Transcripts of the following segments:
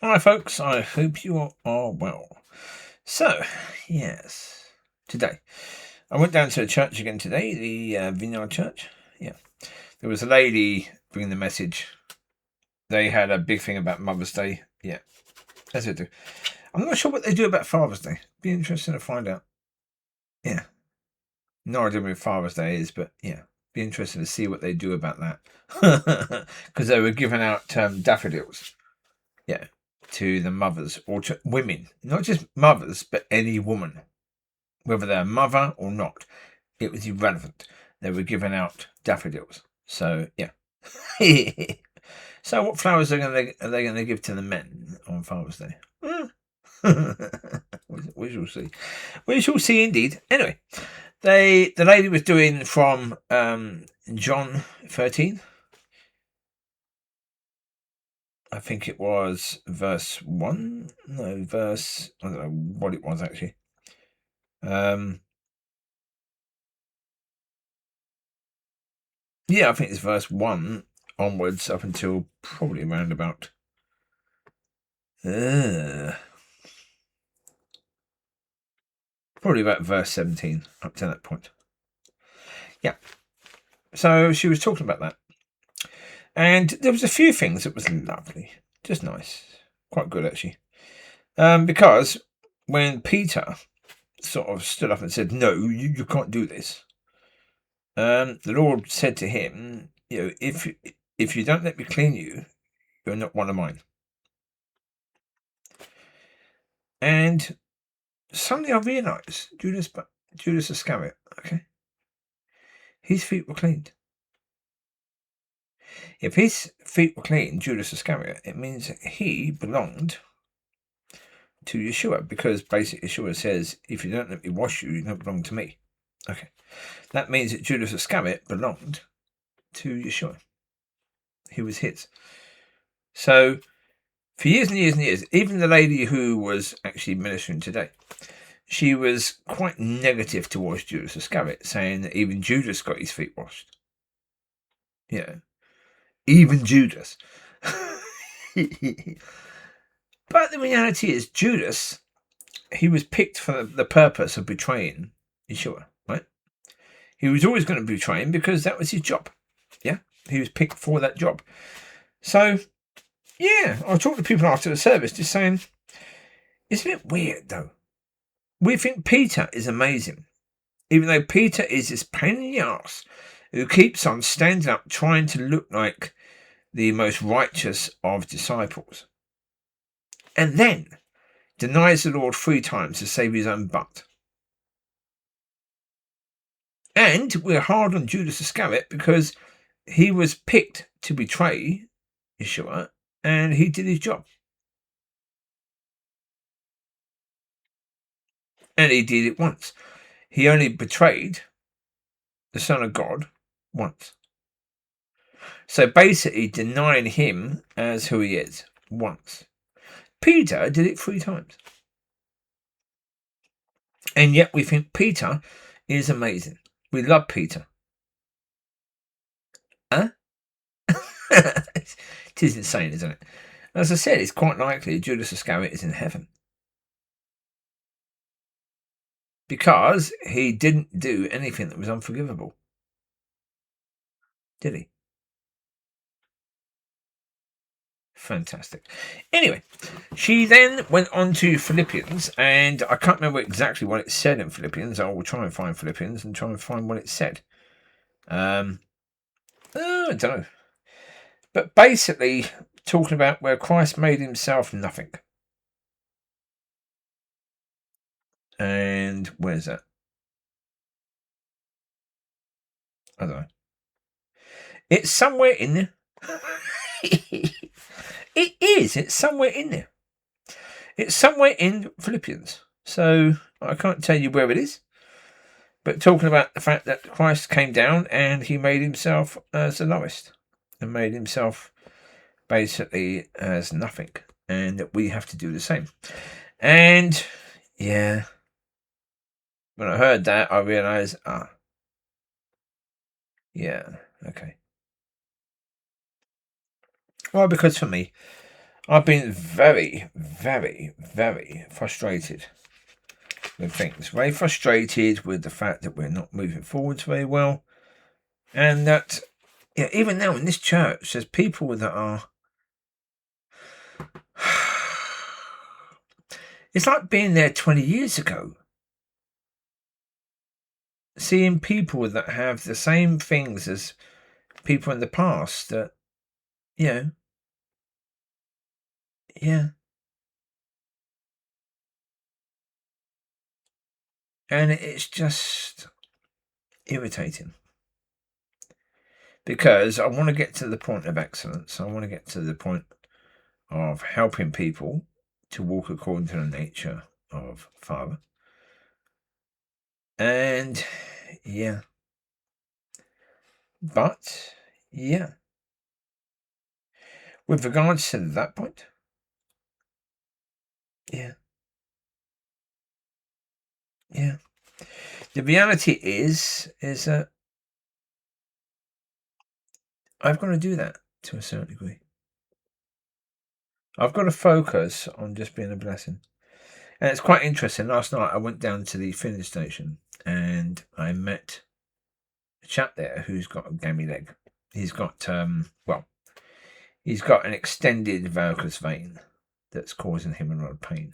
Hi, folks. I hope you are well. So, yes, today I went down to the church again today, the Vineyard Church. Yeah, there was a lady bringing the message. They had a big thing about Mother's Day. Yeah, as they do. I'm not sure what they do about Father's Day. Be interesting to find out. Yeah, no idea what Father's Day is, but yeah, be interesting to see what they do about that. Because they were giving out daffodils. Yeah, to the mothers or to women, not just mothers, but any woman, whether they're a mother or not. It was irrelevant. They were giving out daffodils. So yeah. So what flowers are they going to give to the men on Father's Day? We shall see. We shall see indeed. Anyway, the lady was doing from John 13. I think it was verse 1. No, verse... I don't know what it was, actually. Yeah, I think it's verse 1 onwards up until probably around about... probably about verse 17 up to that point. Yeah. So she was talking about that. And there was a few things that was lovely. Just nice. Quite good, actually. Because when Peter sort of stood up and said, no, you can't do this. The Lord said to him, if you don't let me clean you, you're not one of mine. And suddenly I realised Judas Iscariot, okay, his feet were cleaned. If his feet were clean, Judas Iscariot, it means he belonged to Yeshua, because basically Yeshua says, if you don't let me wash you, you don't belong to me. Okay. That means that Judas Iscariot belonged to Yeshua. He was his. So for years and years and years, even the lady who was actually ministering today, she was quite negative towards Judas Iscariot, saying that even Judas got his feet washed. Yeah. Even Judas. But the reality is, Judas, he was picked for the purpose of betraying Yeshua, right? He was always going to betray him because that was his job. Yeah, he was picked for that job. So, yeah, I talked to people after the service just saying, isn't it weird though? We think Peter is amazing, even though Peter is this pain in the arse who keeps on standing up trying to look like the most righteous of disciples, and then denies the Lord 3 times to save his own butt. And we're hard on Judas Iscariot because he was picked to betray Yeshua, and he did his job. And he did it once. He only betrayed the Son of God once. So basically denying him as who he is once. Peter did it 3 times. And yet we think Peter is amazing. We love Peter. Huh? It is insane, isn't it? As I said, it's quite likely Judas Iscariot is in heaven. Because he didn't do anything that was unforgivable. Did he? Fantastic. Anyway, she then went on to Philippians, and I can't remember exactly what it said in Philippians. I will try and find Philippians and try and find what it said. I don't know. But basically, talking about where Christ made himself nothing. And where's that? I don't know. It's somewhere in there. It is. It's somewhere in there. It's somewhere in Philippians. So I can't tell you where it is. But talking about the fact that Christ came down and he made himself as the lowest. And made himself basically as nothing. And that we have to do the same. And yeah. When I heard that, I realised, yeah, okay. Well, because for me, I've been very, very, very frustrated with things. Very frustrated with the fact that we're not moving forwards very well. And that, even now in this church, there's people that are... It's like being there 20 years ago. Seeing people that have the same things as people in the past that, yeah. And it's just irritating. Because I want to get to the point of excellence. I want to get to the point of helping people to walk according to the nature of Father. And, but, with regards to that point, the reality is that I've got to do that to a certain degree. I've got to focus on just being a blessing. And it's quite interesting. Last night I went down to the filling station and I met a chap there who's got a gammy leg. He's got, he's got an extended varicose vein that's causing him a lot of pain.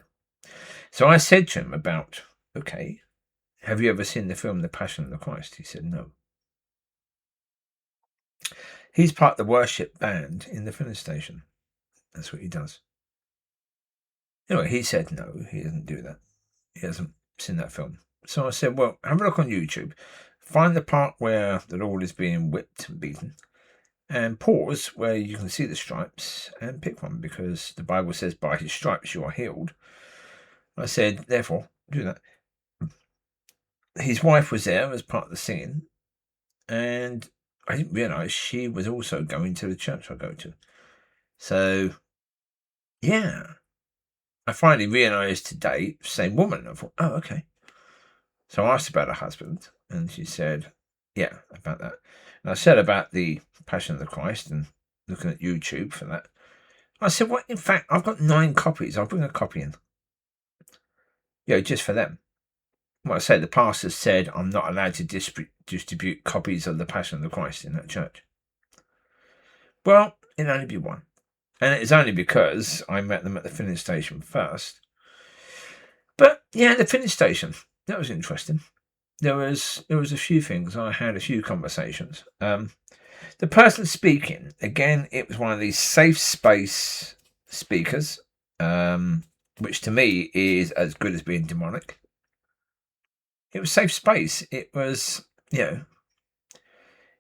So I said to him about, okay, have you ever seen the film The Passion of the Christ? He said, no. He's part of the worship band in the filling station. That's what he does. Anyway, he said no, he doesn't do that. He hasn't seen that film. So I said, well, have a look on YouTube. Find the part where the Lord is being whipped and beaten. And pause where you can see the stripes and pick one, because the Bible says by his stripes you are healed. I said, therefore, do that. His wife was there as part of the singing, and I didn't realise she was also going to the church I go to. So, I finally realised today, same woman. I thought, oh, okay. So I asked about her husband, and she said, yeah, about that. And I said about the Passion of the Christ and looking at YouTube for that. I said, well, in fact, I've got 9 copies. I'll bring a copy in. Just for them. Well, I say the pastor said I'm not allowed to distribute copies of the Passion of the Christ in that church. Well, it'll only be one. And it's only because I met them at the filling station first. But, the filling station, that was interesting. There was a few things. I had a few conversations. The person speaking, again, it was one of these safe space speakers, which to me is as good as being demonic. It was safe space. It was, it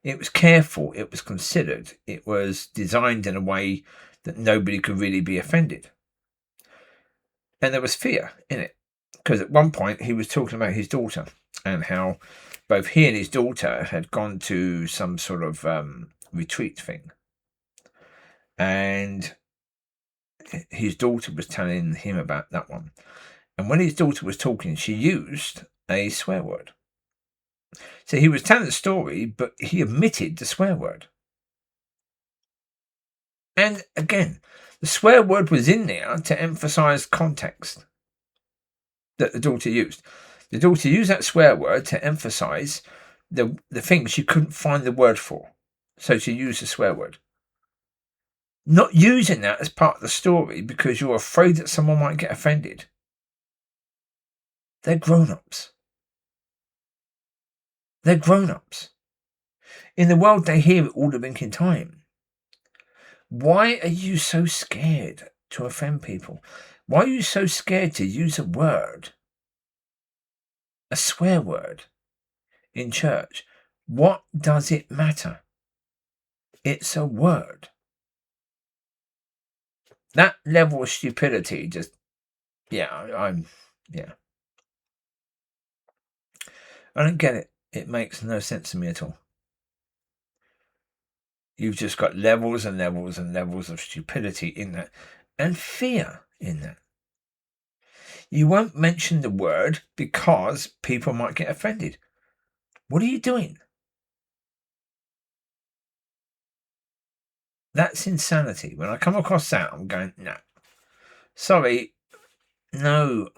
was careful. It was considered. It was designed in a way that nobody could really be offended. And there was fear in it. Because at one point he was talking about his daughter and how both he and his daughter had gone to some sort of retreat thing. And his daughter was telling him about that one. And when his daughter was talking, she used a swear word. So he was telling the story, but he omitted the swear word. And again, the swear word was in there to emphasize context that the daughter used. The daughter used that swear word to emphasize the thing she couldn't find the word for. So she used the swear word. Not using that as part of the story because you're afraid that someone might get offended. They're grown-ups. They're grown-ups. In the world, they hear it all the winking time. Why are you so scared to offend people? Why are you so scared to use a word, a swear word, in church? What does it matter? It's a word. That level of stupidity just, I don't get it. It makes no sense to me at all. You've just got levels and levels and levels of stupidity in that, and fear in that. You won't mention the word because people might get offended. What are you doing? That's insanity. When I come across that, I'm going, no, Sorry, no.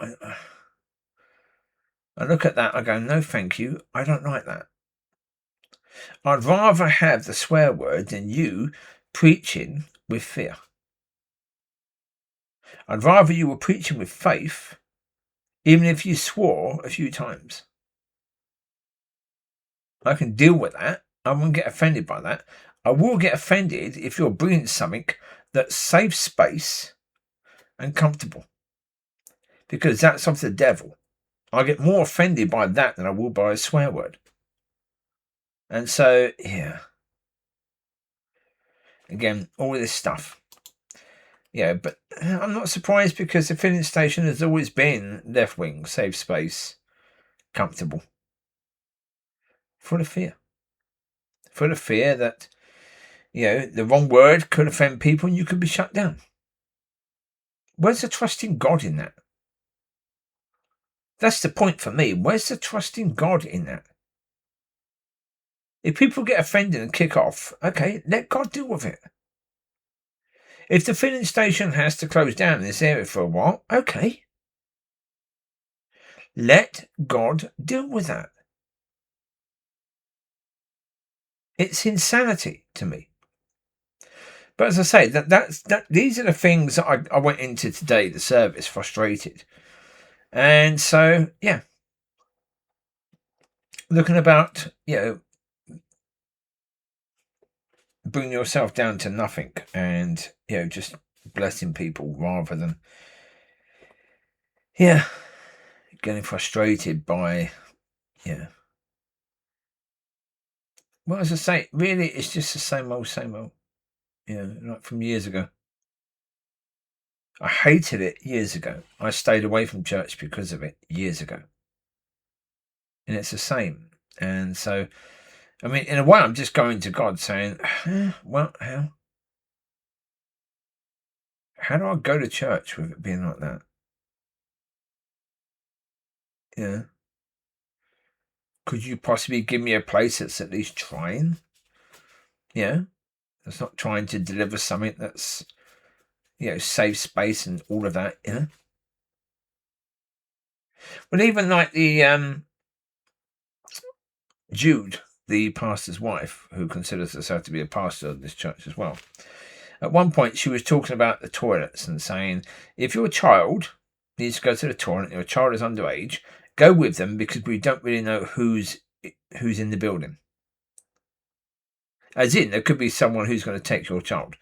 I look at that, I go, no thank you, I don't like that. I'd rather have the swear word than you preaching with fear. I'd rather you were preaching with faith, even if you swore a few times. I can deal with that. I won't get offended by that. I will get offended if you're bringing something that's safe space and comfortable, because that's of the devil. I get more offended by that than I will by a swear word. And so, yeah. Again, all of this stuff. Yeah, but I'm not surprised, because the filling station has always been left wing, safe space, comfortable. Full of fear. Full of fear that, the wrong word could offend people and you could be shut down. Where's the trust in God in that? That's the point for me. Where's the trust in God in that? If people get offended and kick off, okay, let God deal with it. If the filling station has to close down in this area for a while, okay. Let God deal with that. It's insanity to me. But as I say, these are the things that I went into today, the service, frustrated. And so, yeah. Looking about, bring yourself down to nothing and, just blessing people rather than, getting frustrated by, well, as I say, really, it's just the same old, like from years ago. I hated it years ago. I stayed away from church because of it years ago. And it's the same. And so, I mean, in a way, I'm just going to God saying, well, how do I go to church with it being like that? Yeah. Could you possibly give me a place that's at least trying? Yeah. That's not trying to deliver something that's, safe space and all of that, But even like the Jude, the pastor's wife, who considers herself to be a pastor of this church as well. At one point, she was talking about the toilets and saying, if your child needs to go to the toilet and your child is underage, go with them, because we don't really know who's in the building. As in, there could be someone who's going to take your child.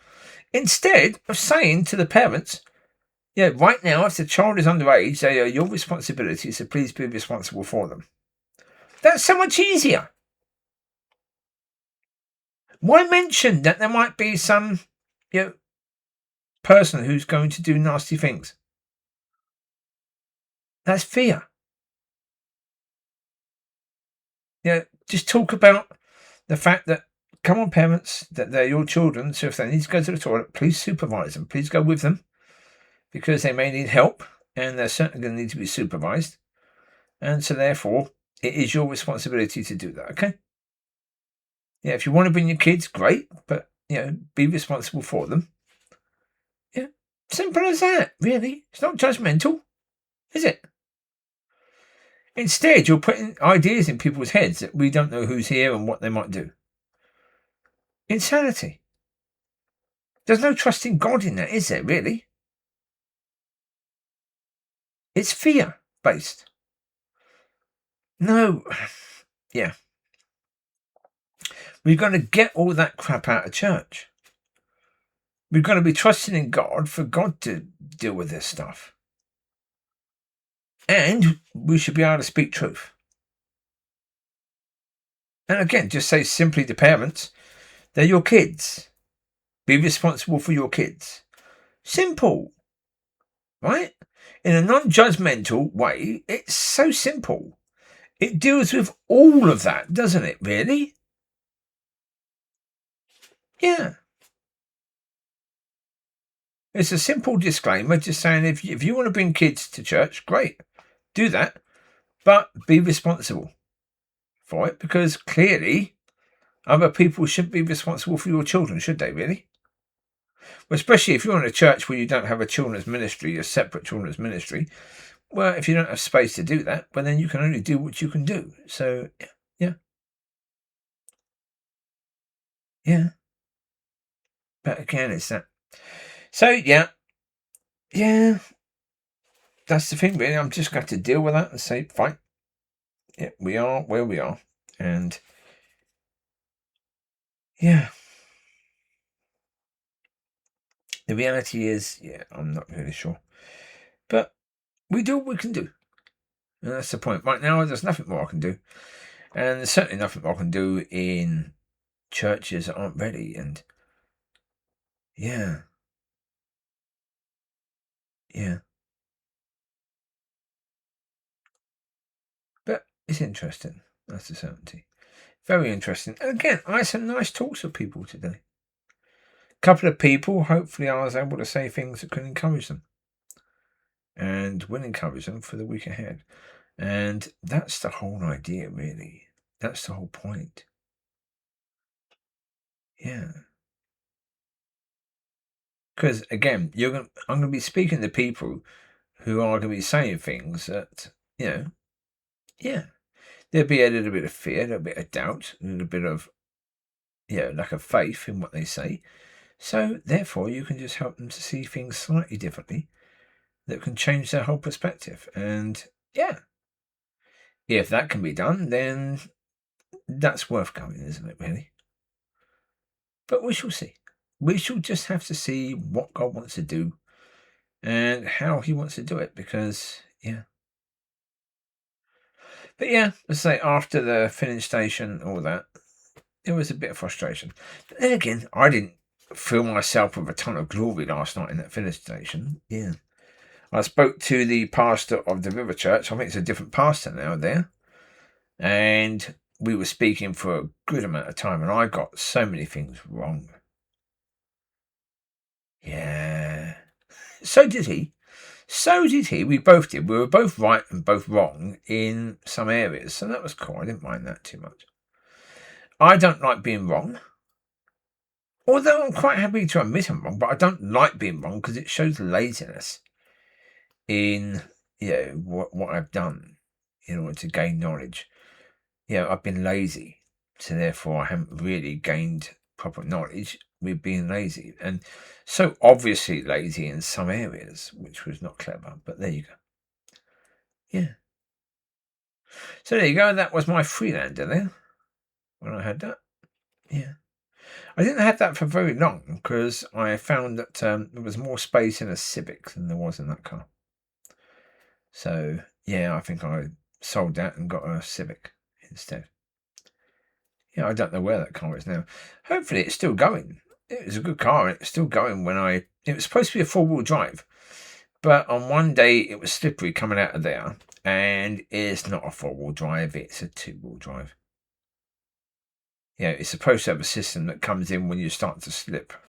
Instead of saying to the parents, right now, if the child is underage, they are your responsibility, so please be responsible for them. That's so much easier. Why mention that there might be some, person who's going to do nasty things? That's fear. Just talk about the fact that, come on, parents, that they're your children, so if they need to go to the toilet, please supervise them. Please go with them, because they may need help, and they're certainly going to need to be supervised. And so, therefore, it is your responsibility to do that, okay? If you want to bring your kids, great, but, be responsible for them. Simple as that, really. It's not judgmental, is it? Instead, you're putting ideas in people's heads that we don't know who's here and what they might do. Insanity. There's no trust in God in that, is there, really? It's fear-based. No. Yeah. We're going to get all that crap out of church. We're going to be trusting in God for God to deal with this stuff. And we should be able to speak truth. And again, just say simply to parents, they're your kids. Be responsible for your kids. Simple. Right? In a non-judgmental way, it's so simple. It deals with all of that, doesn't it, really? Yeah. It's a simple disclaimer just saying if you want to bring kids to church, great. Do that. But be responsible for it, because clearly other people shouldn't be responsible for your children, should they, really? Well, especially if you're in a church where you don't have a children's ministry, a separate children's ministry. Well, if you don't have space to do that, well, then you can only do what you can do. So, yeah. Yeah. But again, it's that. So, yeah. Yeah. That's the thing, really. I'm just going to deal with that and say, fine. Yeah, we are where we are. And, yeah. The reality is, yeah, I'm not really sure. But we do what we can do. And that's the point. Right now, there's nothing more I can do. And there's certainly nothing more I can do in churches that aren't ready. And, yeah. Yeah. But it's interesting. That's the certainty. Very interesting. And again, I had some nice talks with people today. A couple of people, hopefully I was able to say things that could encourage them. And will encourage them for the week ahead. And that's the whole idea, really. That's the whole point. Yeah. Because again, I'm going to be speaking to people who are going to be saying things that, yeah, there'll be a little bit of fear, a little bit of doubt, a little bit of, lack of faith in what they say. So therefore, you can just help them to see things slightly differently that can change their whole perspective. And yeah, if that can be done, then that's worth going, isn't it, really? But we shall see. We shall just have to see what God wants to do and how he wants to do it, because, yeah. But yeah, let's say after the filling station, all that, it was a bit of frustration. But then again, I didn't fill myself with a ton of glory last night in that filling station. Yeah. I spoke to the pastor of the River Church. I think it's a different pastor now there. And we were speaking for a good amount of time, and I got so many things wrong. Yeah. So did he. So did he. We both did. We were both right and both wrong in some areas. So that was cool. I didn't mind that too much. I don't like being wrong. Although I'm quite happy to admit I'm wrong, but I don't like being wrong because it shows laziness in what I've done in order to gain knowledge. I've been lazy, so therefore I haven't really gained proper knowledge with being lazy, and so obviously lazy in some areas, which was not clever. But there you go. Yeah. So there you go. That was my Freelander there when I had that. Yeah. I didn't have that for very long because I found that there was more space in a Civic than there was in that car. So yeah, I think I sold that and got a Civic instead. Yeah, I don't know where that car is now. Hopefully it's still going. It was a good car. It's still going it was supposed to be a 4-wheel drive. But on one day it was slippery coming out of there. And it's not a 4-wheel drive, it's a 2-wheel drive. It's supposed to have a system that comes in when you start to slip.